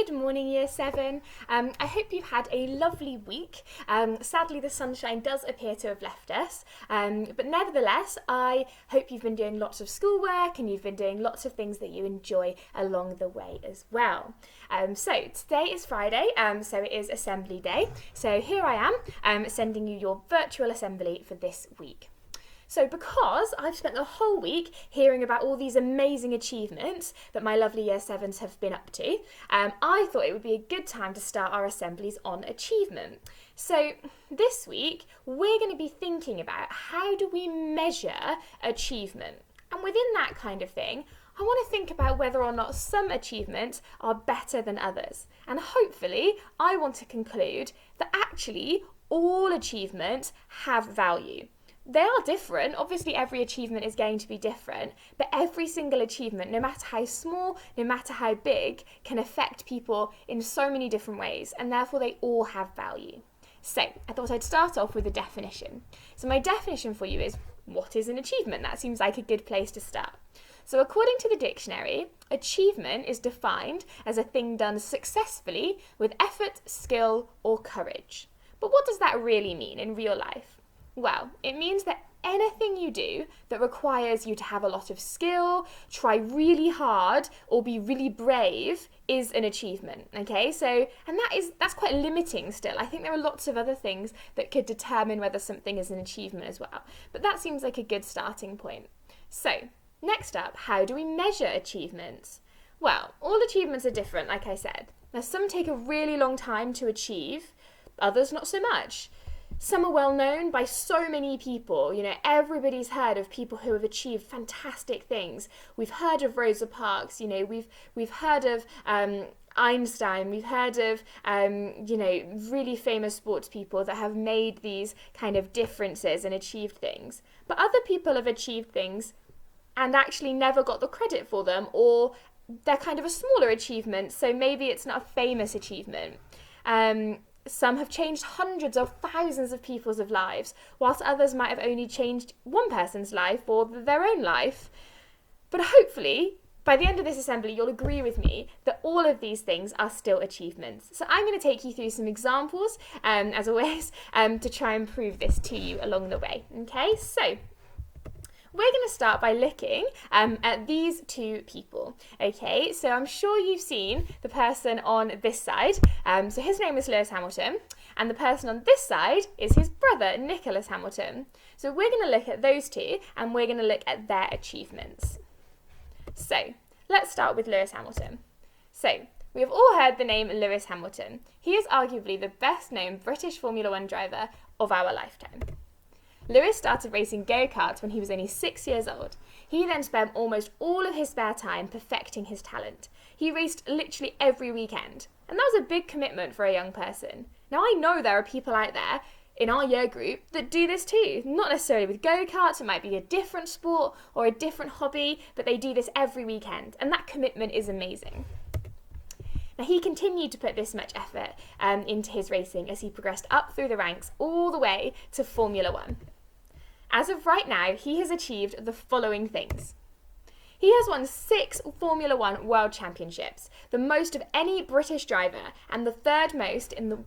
Good morning, Year 7. I hope you've had a lovely week. Sadly, the sunshine does appear to have left us, but nevertheless, I hope you've been doing lots of schoolwork and you've been doing lots of things that you enjoy along the way as well. So today is Friday, so it is Assembly Day. So here I am, sending you your virtual assembly for this week. So because I've spent the whole week hearing about all these amazing achievements that my lovely Year 7s have been up to, I thought it would be a good time to start our assemblies on achievement. So this week, we're going to be thinking about how do we measure achievement? And within that kind of thing, I want to think about whether or not some achievements are better than others. And hopefully, I want to conclude that actually all achievements have value. They are different. Obviously, every achievement is going to be different, but every single achievement, no matter how small, no matter how big, can affect people in so many different ways, and therefore they all have value. So, I thought I'd start off with a definition. So my definition for you is, what is an achievement? That seems like a good place to start. So according to the dictionary, achievement is defined as a thing done successfully with effort, skill, or courage. But what does that really mean in real life? Well, it means that anything you do that requires you to have a lot of skill, try really hard, or be really brave is an achievement, okay? So, and that's quite limiting still. I think there are lots of other things that could determine whether something is an achievement as well. But that seems like a good starting point. So, next up, how do we measure achievements? Well, all achievements are different, like I said. Now, some take a really long time to achieve, others not so much. Some are well known by so many people. You know, everybody's heard of people who have achieved fantastic things. We've heard of Rosa Parks. You know, we've heard of Einstein. We've heard of really famous sports people that have made these kind of differences and achieved things. But other people have achieved things and actually never got the credit for them, or they're kind of a smaller achievement. So maybe it's not a famous achievement. Some have changed hundreds or thousands of people's lives, whilst others might have only changed one person's life or their own life. But hopefully, by the end of this assembly, you'll agree with me that all of these things are still achievements. So I'm going to take you through some examples, as always, to try and prove this to you along the way. Okay, so we're going to start by looking at these two people. Okay, so I'm sure you've seen the person on this side. So his name is Lewis Hamilton, and the person on this side is his brother, Nicholas Hamilton. So we're going to look at those two, and we're going to look at their achievements. So let's start with Lewis Hamilton. So we have all heard the name Lewis Hamilton. He is arguably the best known British Formula One driver of our lifetime. Lewis started racing go-karts when he was only 6 years old. He then spent almost all of his spare time perfecting his talent. He raced literally every weekend, and that was a big commitment for a young person. Now I know there are people out there in our year group that do this too, not necessarily with go-karts, it might be a different sport or a different hobby, but they do this every weekend, and that commitment is amazing. Now he continued to put this much effort into his racing as he progressed up through the ranks all the way to Formula One. As of right now, he has achieved the following things. He has won 6 Formula One World Championships, the most of any British driver, and the third most in the...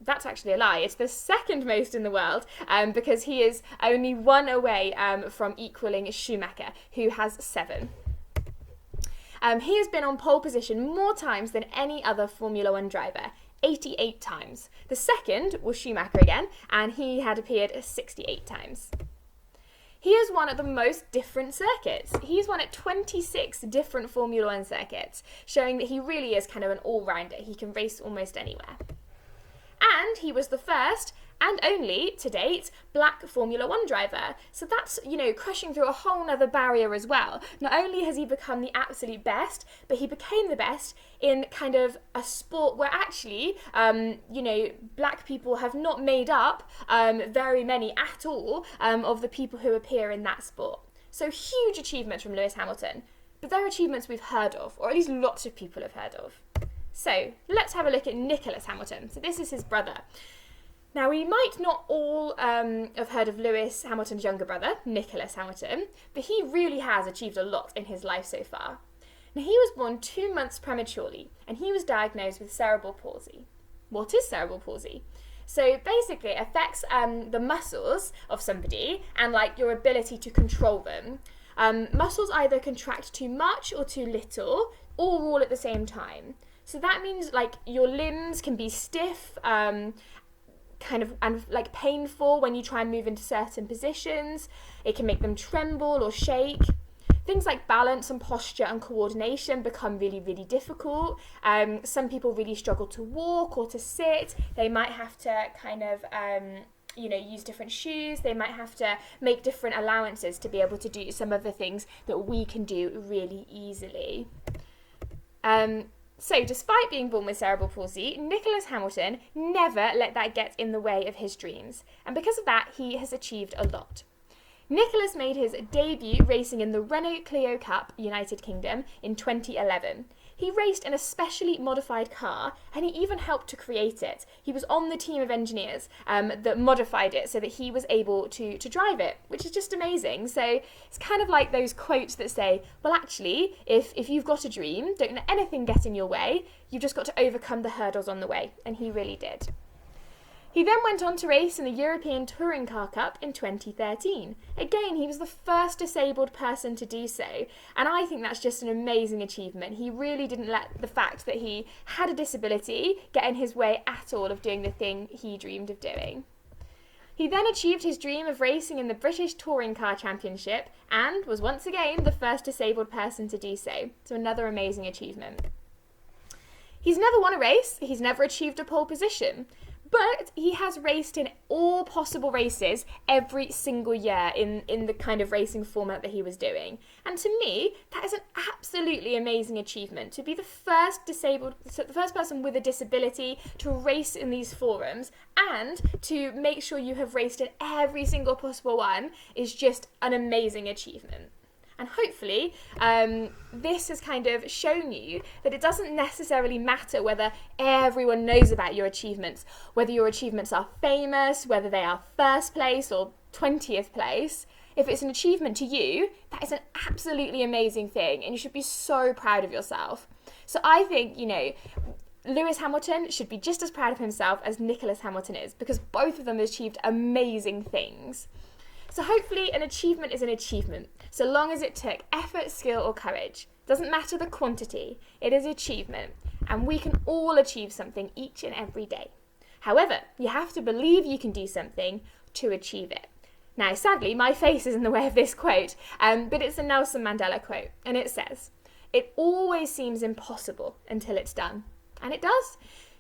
That's actually a lie. It's the second most in the world because he is only one away from equaling Schumacher, who has 7. He has been on pole position more times than any other Formula One driver, 88 times. The second was Schumacher again, and he had appeared 68 times. He has won at the most different circuits. He's won at 26 different Formula One circuits, showing that he really is kind of an all-rounder. He can race almost anywhere. And he was the first and only, to date, black Formula One driver. So that's, crushing through a whole nother barrier as well. Not only has he become the absolute best, but he became the best in kind of a sport where actually, black people have not made up very many at all of the people who appear in that sport. So huge achievements from Lewis Hamilton. But they're achievements we've heard of, or at least lots of people have heard of. So let's have a look at Nicholas Hamilton. So this is his brother. Now, we might not all have heard of Lewis Hamilton's younger brother, Nicholas Hamilton, but he really has achieved a lot in his life so far. Now, he was born 2 months prematurely, and he was diagnosed with cerebral palsy. What is cerebral palsy? So basically it affects the muscles of somebody and like your ability to control them. Muscles either contract too much or too little, or all at the same time. So that means like your limbs can be stiff, kind of, and like painful when you try and move into certain positions. It can make them tremble or shake. Things like balance and posture and coordination become really, really difficult. Some people really struggle to walk or to sit. They might have to kind of, use different shoes. They might have to make different allowances to be able to do some of the things that we can do really easily. So despite being born with cerebral palsy, Nicholas Hamilton never let that get in the way of his dreams. And because of that, he has achieved a lot. Nicholas made his debut racing in the Renault Clio Cup, United Kingdom, in 2011. He raced in a specially modified car, and he even helped to create it. He was on the team of engineers that modified it so that he was able to drive it, which is just amazing. So it's kind of like those quotes that say, well, actually, if you've got a dream, don't let anything get in your way. You've just got to overcome the hurdles on the way, and he really did. He then went on to race in the European Touring Car Cup in 2013. Again, he was the first disabled person to do so, and I think that's just an amazing achievement. He really didn't let the fact that he had a disability get in his way at all of doing the thing he dreamed of doing. He then achieved his dream of racing in the British Touring Car Championship and was once again the first disabled person to do so. So another amazing achievement. He's never won a race, he's never achieved a pole position. But he has raced in all possible races every single year in the kind of racing format that he was doing. And to me, that is an absolutely amazing achievement, to be the first person with a disability to race in these forums and to make sure you have raced in every single possible one is just an amazing achievement. And hopefully this has kind of shown you that it doesn't necessarily matter whether everyone knows about your achievements, whether your achievements are famous, whether they are first place or 20th place. If it's an achievement to you, that is an absolutely amazing thing, and you should be so proud of yourself. So I think, Lewis Hamilton should be just as proud of himself as Nicholas Hamilton is, because both of them have achieved amazing things. So hopefully an achievement is an achievement, so long as it took effort, skill or courage. Doesn't matter the quantity, it is achievement, and we can all achieve something each and every day. However, you have to believe you can do something to achieve it. Now, sadly, my face is in the way of this quote, but it's a Nelson Mandela quote, and it says, "It always seems impossible until it's done." And it does.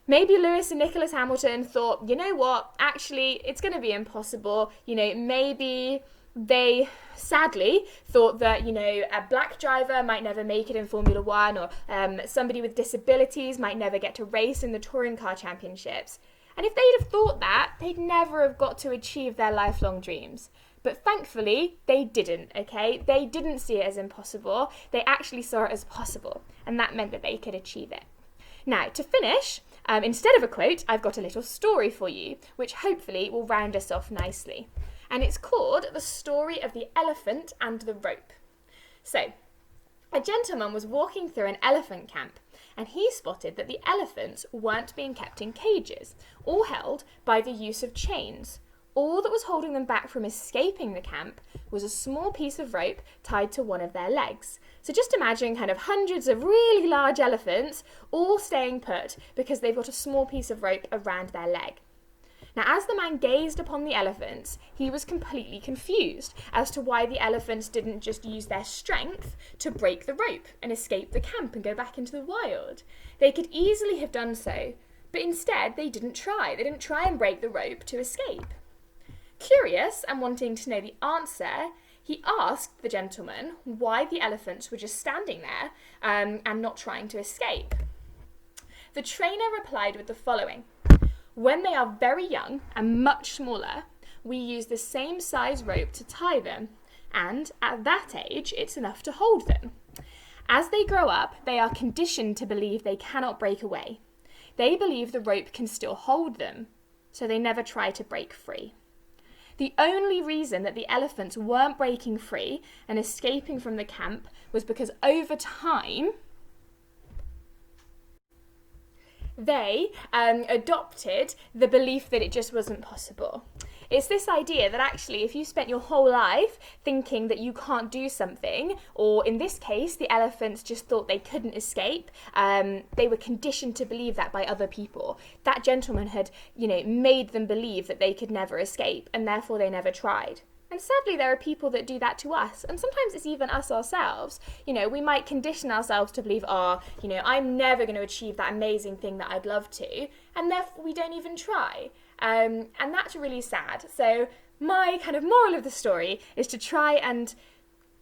Maybe Lewis and Nicholas Hamilton thought, you know what, actually, it's going to be impossible. Maybe they sadly thought that, a black driver might never make it in Formula One, or somebody with disabilities might never get to race in the Touring Car Championships. And if they'd have thought that, they'd never have got to achieve their lifelong dreams. But thankfully, they didn't, okay? They didn't see it as impossible. They actually saw it as possible. And that meant that they could achieve it. Now, to finish, instead of a quote, I've got a little story for you, which hopefully will round us off nicely. And it's called The Story of the Elephant and the Rope. So, a gentleman was walking through an elephant camp, and he spotted that the elephants weren't being kept in cages, or held by the use of chains. All that was holding them back from escaping the camp was a small piece of rope tied to one of their legs. So just imagine kind of hundreds of really large elephants all staying put because they've got a small piece of rope around their leg. Now, as the man gazed upon the elephants, he was completely confused as to why the elephants didn't just use their strength to break the rope and escape the camp and go back into the wild. They could easily have done so, but instead they didn't try. They didn't try and break the rope to escape. Curious and wanting to know the answer, he asked the gentleman why the elephants were just standing there and not trying to escape. The trainer replied with the following: "When they are very young and much smaller, we use the same size rope to tie them, and at that age, it's enough to hold them. As they grow up, they are conditioned to believe they cannot break away. They believe the rope can still hold them, so they never try to break free." The only reason that the elephants weren't breaking free and escaping from the camp was because over time, they adopted the belief that it just wasn't possible. It's this idea that actually if you spent your whole life thinking that you can't do something, or in this case the elephants just thought they couldn't escape, they were conditioned to believe that by other people. That gentleman had, made them believe that they could never escape, and therefore they never tried. And sadly, there are people that do that to us. And sometimes it's even us ourselves. We might condition ourselves to believe, I'm never going to achieve that amazing thing that I'd love to. And therefore, we don't even try. And that's really sad. So my kind of moral of the story is to try and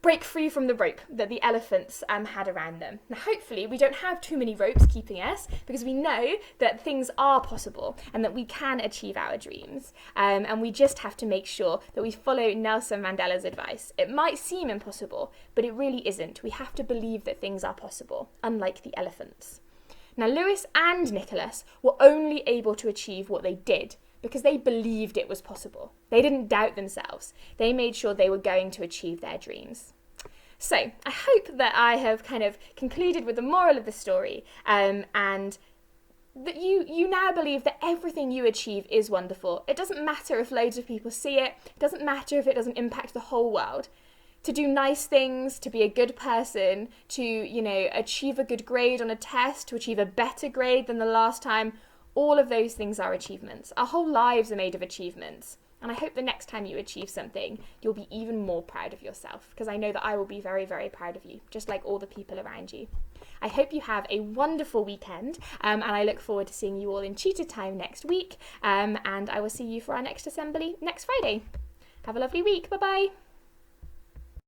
break free from the rope that the elephants had around them. Now, hopefully we don't have too many ropes keeping us, because we know that things are possible and that we can achieve our dreams. And we just have to make sure that we follow Nelson Mandela's advice. It might seem impossible, but it really isn't. We have to believe that things are possible, unlike the elephants. Now, Lewis and Nicholas were only able to achieve what they did because they believed it was possible. They didn't doubt themselves. They made sure they were going to achieve their dreams. So I hope that I have kind of concluded with the moral of the story, and that you now believe that everything you achieve is wonderful. It doesn't matter if loads of people see it. It doesn't matter if it doesn't impact the whole world. To do nice things, to be a good person, to, achieve a good grade on a test, to achieve a better grade than the last time, all of those things are achievements. Our whole lives are made of achievements. And I hope the next time you achieve something, you'll be even more proud of yourself, because I know that I will be very, very proud of you, just like all the people around you. I hope you have a wonderful weekend, and I look forward to seeing you all in tutor time next week, and I will see you for our next assembly next Friday. Have a lovely week. Bye-bye.